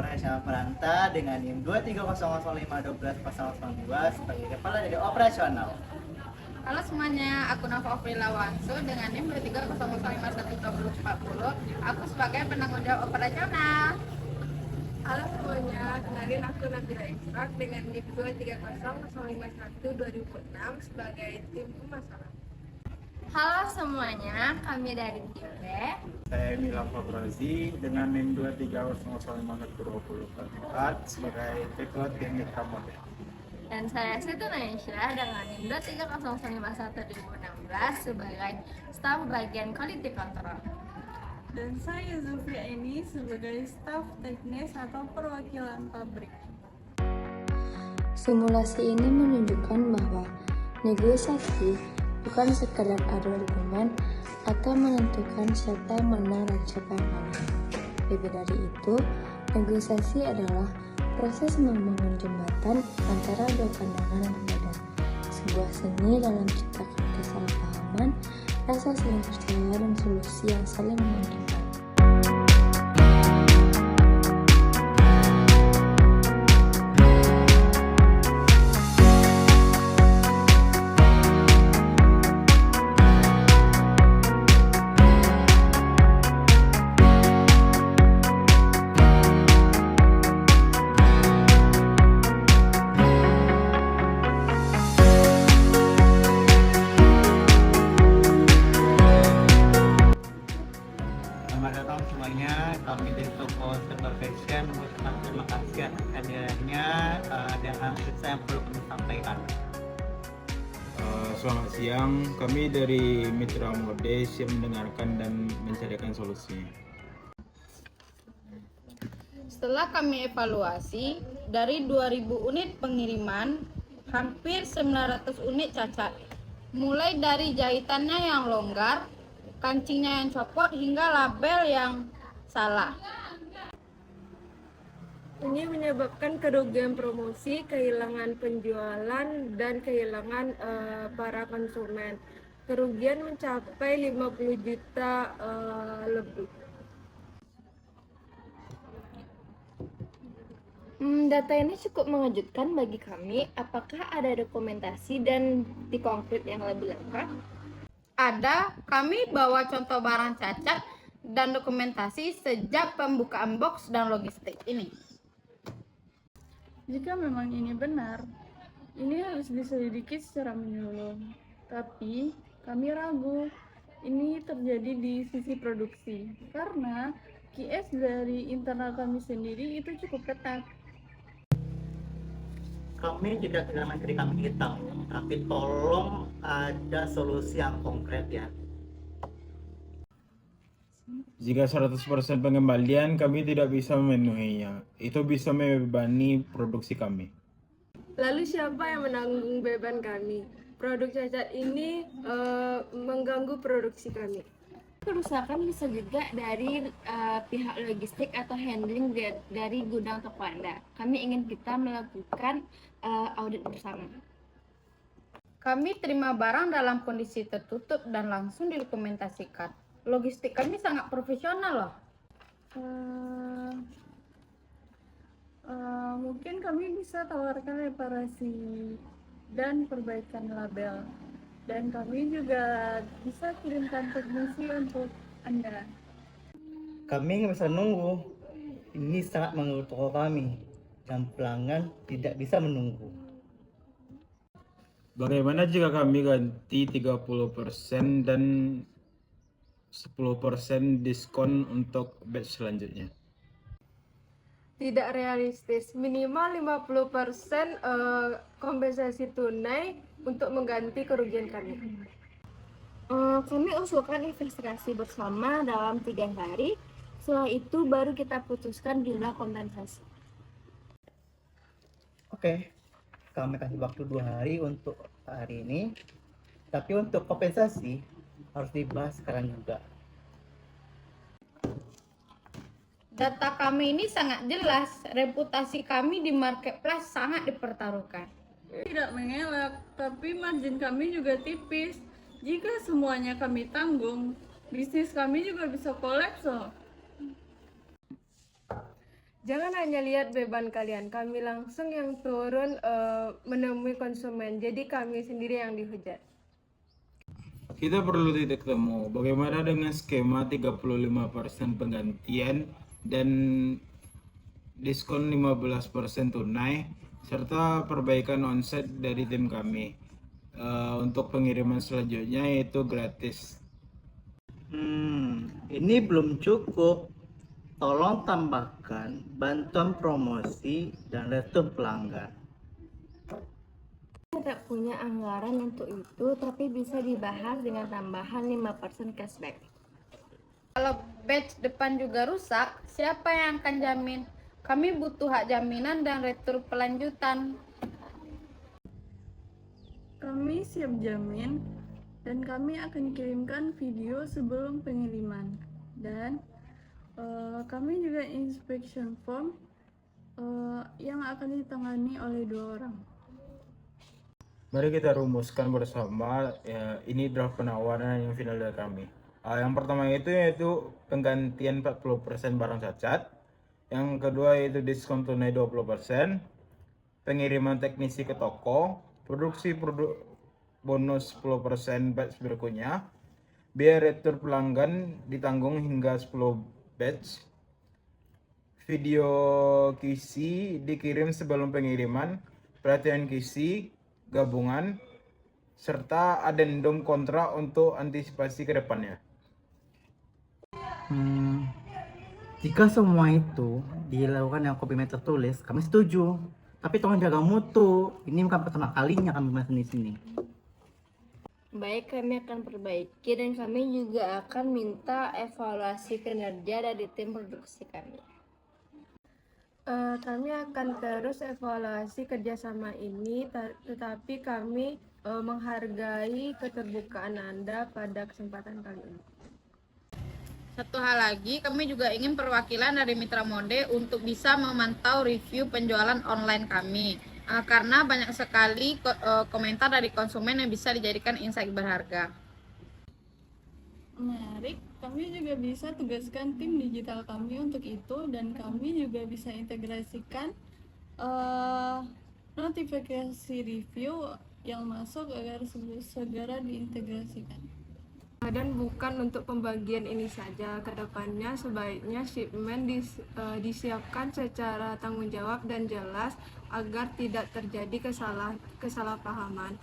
Nurhaysyah Pranta dengan NIM 2300512 sebagai kepala dari operasional. Halo semuanya, aku Nova Aprila Wangsu dengan NIM 230512040. Aku sebagai penanggung jawab operasional. Halo semuanya, kenalin aku Nabila Ishak dengan NIM 230051206 sebagai tim pemasaran. Halo semuanya, kami dari tim B. Saya Milan Fabrazi dengan NIM 230512044 sebagai Ketua Tim Mitra Model. Dan saya Siti Naisyah dengan NIM 230512016 sebagai staf bagian quality control. Dan saya Zulfia ini sebagai staf teknis atau perwakilan pabrik. Simulasi ini menunjukkan bahwa negosiasi bukan sekadar adu argumen atau menentukan siapa yang menang dan siapa yang kalah. Lebih dari itu, negosiasi adalah proses membangun jembatan antara dua pandangan yang berbeda. Sebuah seni dalam menciptakan kesalahpahaman, rasa saling percaya dan solusi yang saling menguntungkan. Selamat datang semuanya, kami dari Toko Supervision mengucapkan terima kasih atas kehadirannya dan saya yang perlu kami sampaikan. Selamat siang, kami dari Mitra Mode siap mendengarkan dan mencarikan solusi. Setelah kami evaluasi, dari 2000 unit pengiriman, hampir 900 unit cacat. Mulai dari jahitannya yang longgar, kancingnya yang copot, hingga label yang salah. Ini menyebabkan kerugian promosi, kehilangan penjualan, dan kehilangan para konsumen. Kerugian mencapai 50 juta lebih. Data ini cukup mengejutkan bagi kami. Apakah ada dokumentasi dan bukti konkret yang lebih lengkap? Ada, kami bawa contoh barang cacat dan dokumentasi sejak pembukaan box dan logistik ini. Jika memang ini benar, ini harus diselidiki secara menyeluruh. Tapi kami ragu ini terjadi di sisi produksi karena QS dari internal kami sendiri itu cukup ketat. Kami tidak kehilangan diri kami hitam, tapi tolong ada solusi yang konkret ya. Jika 100% pengembalian kami tidak bisa memenuhinya, itu bisa membebani produksi kami. Lalu siapa yang menanggung beban kami? Produk cacat ini mengganggu produksi kami. Kerusakan bisa juga dari pihak logistik atau handling dari gudang toko Anda. Kami ingin kita melakukan audit bersama. Kami terima barang dalam kondisi tertutup dan langsung didokumentasikan. Logistik kami sangat profesional loh. Mungkin kami bisa tawarkan reparasi dan perbaikan label, dan kami juga bisa kirimkan teknisi untuk Anda. Kami nggak bisa nunggu, ini sangat mengganggu toko kami dan pelanggan tidak bisa menunggu. Bagaimana jika kami ganti 30% dan 10% diskon untuk batch selanjutnya? Tidak realistis, minimal 50% kompensasi tunai untuk mengganti kerugian kami. Kami usulkan investigasi bersama dalam 3 hari. Setelah itu baru kita putuskan jumlah kompensasi. Oke, kami kasih waktu 2 hari untuk hari ini, tapi untuk kompensasi harus dibahas sekarang juga. Data kami ini sangat jelas, reputasi kami di marketplace sangat dipertaruhkan. Tidak mengelak, tapi margin kami juga tipis. Jika semuanya kami tanggung, bisnis kami juga bisa kolaps loh. Jangan hanya lihat beban kalian, kami langsung yang turun menemui konsumen, jadi kami sendiri yang dihujat. Kita perlu titik temu. Bagaimana dengan skema 35% penggantian dan diskon 15% tunai serta perbaikan onset dari tim kami. Untuk pengiriman selanjutnya yaitu gratis. Ini belum cukup. Tolong tambahkan bantuan promosi dan retur pelanggan. Tidak punya anggaran untuk itu, tapi bisa dibahas dengan tambahan 5% cashback. Kalau badge depan juga rusak, siapa yang akan jamin? Kami butuh hak jaminan dan retur pelanjutan. Kami siap jamin dan kami akan kirimkan video sebelum pengiriman. Dan kami juga inspection form yang akan ditangani oleh 2 orang. Mari kita rumuskan bersama, ini draft penawaran yang final dari kami. Yang pertama yaitu penggantian 40% barang cacat. Yang kedua yaitu diskon tunai 20%, pengiriman teknisi ke toko, produksi produk bonus 10% batch berikutnya, biaya retur pelanggan ditanggung hingga 10 batch, video QC dikirim sebelum pengiriman, perhatian QC gabungan, serta adendum kontrak untuk antisipasi ke depannya. Jika semua itu dilakukan yang komitmen tertulis, kami setuju. Tapi tolong jaga mutu. Ini bukan pertama kalinya kami masuk di sini. Baik, kami akan perbaiki dan kami juga akan minta evaluasi kinerja dari tim produksi kami. Kami akan terus evaluasi kerjasama ini, tetapi kami menghargai keterbukaan Anda pada kesempatan kali ini. Satu hal lagi, kami juga ingin perwakilan dari Mitra Mode untuk bisa memantau review penjualan online kami. Karena banyak sekali komentar dari konsumen yang bisa dijadikan insight berharga. Menarik, kami juga bisa tugaskan tim digital kami untuk itu, dan kami juga bisa integrasikan notifikasi review yang masuk agar segera diintegrasikan. Dan bukan untuk pembagian ini saja, kedepannya sebaiknya shipment disiapkan secara tanggung jawab dan jelas agar tidak terjadi kesalahpahaman.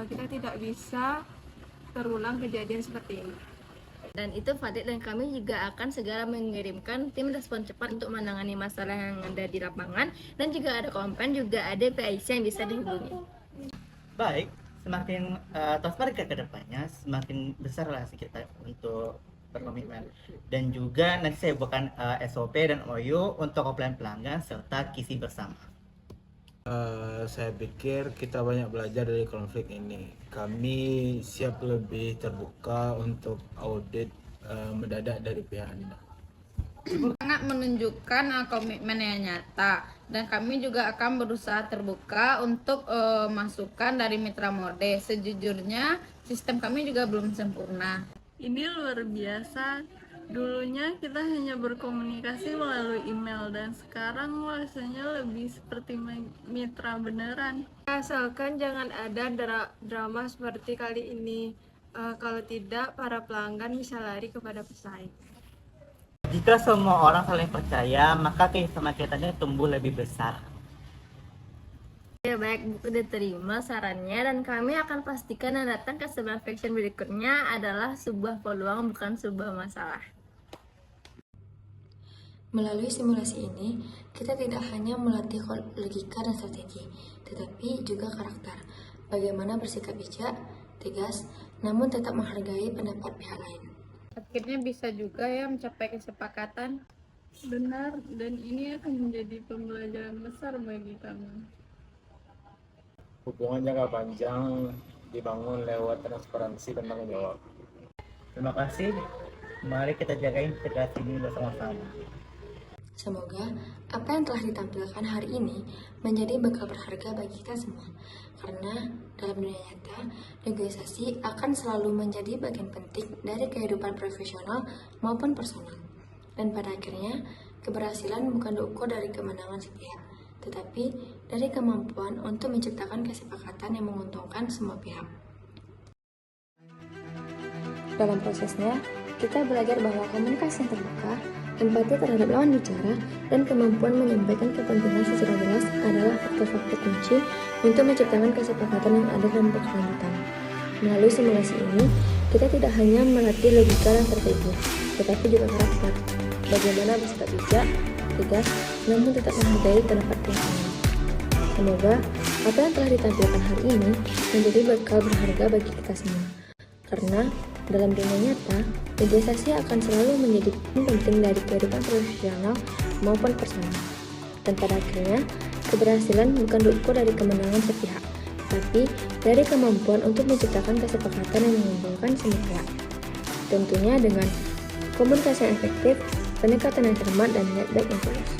Kita tidak bisa terulang kejadian seperti ini. Dan itu Fadil dan kami juga akan segera mengirimkan tim respon cepat untuk menangani masalah yang ada di lapangan, dan juga ada komplain, juga ada PIC yang bisa dihubungi. Baik, semakin transparan ke depannya, semakin besar relasi kita untuk berkomitmen. Dan juga nanti saya buatkan SOP dan OU untuk komplain pelanggan serta kisi bersama. Saya pikir kita banyak belajar dari konflik ini. Kami siap lebih terbuka untuk audit mendadak dari pihak Anda. Sangat menunjukkan komitmen yang nyata, dan kami juga akan berusaha terbuka untuk masukan dari Mitra Mode. Sejujurnya sistem kami juga belum sempurna. Ini luar biasa. Dulunya kita hanya berkomunikasi melalui email, dan sekarang rasanya lebih seperti mitra beneran. Asalkan jangan ada drama seperti kali ini. Kalau tidak, para pelanggan bisa lari kepada pesaing. Jika semua orang saling percaya, maka kerjasama kita ini tumbuh lebih besar. Ya baik, buku diterima sarannya, dan kami akan pastikan yang datang ke Customer Faction berikutnya adalah sebuah peluang, bukan sebuah masalah. Melalui simulasi ini, kita tidak hanya melatih logika dan strategi, tetapi juga karakter. Bagaimana bersikap bijak, tegas, namun tetap menghargai pendapat pihak lain. Akhirnya bisa juga ya mencapai kesepakatan. Benar, dan ini akan menjadi pembelajaran besar bagi kami. Hubungan jangka panjang dibangun lewat transparansi dan tanggung jawab. Terima kasih. Mari kita jaga integrasi ini bersama-sama. Semoga apa yang telah ditampilkan hari ini menjadi bekal berharga bagi kita semua. Karena dalam dunia nyata, negosiasi akan selalu menjadi bagian penting dari kehidupan profesional maupun personal. Dan pada akhirnya, keberhasilan bukan diukur dari kemenangan sepihak, tetapi dari kemampuan untuk menciptakan kesepakatan yang menguntungkan semua pihak. Dalam prosesnya, kita belajar bahwa komunikasi yang terbuka, empati terhadap lawan bicara, dan kemampuan menyampaikan kepentingan secara jelas adalah faktor-faktor kunci untuk menciptakan kesepakatan yang adil dan berkelanjutan. Melalui simulasi ini, kita tidak hanya melatih logika dan strategi, tetapi juga karakter. Bagaimana bersikap bijak, tegas, namun tetap menghargai pendapat pihak lain. Semoga apa yang telah ditampilkan hari ini menjadi bekal berharga bagi kita semua. Karena dalam dunia nyata, mediasi akan selalu menjadi penting dari kehidupan profesional maupun personal. Dan pada akhirnya, keberhasilan bukan diukur dari kemenangan sepihak, tapi dari kemampuan untuk menciptakan kesepakatan yang menguntungkan semua pihak. Tentunya dengan komunikasi yang efektif, pendekatan yang cermat, dan niat baik yang tulus.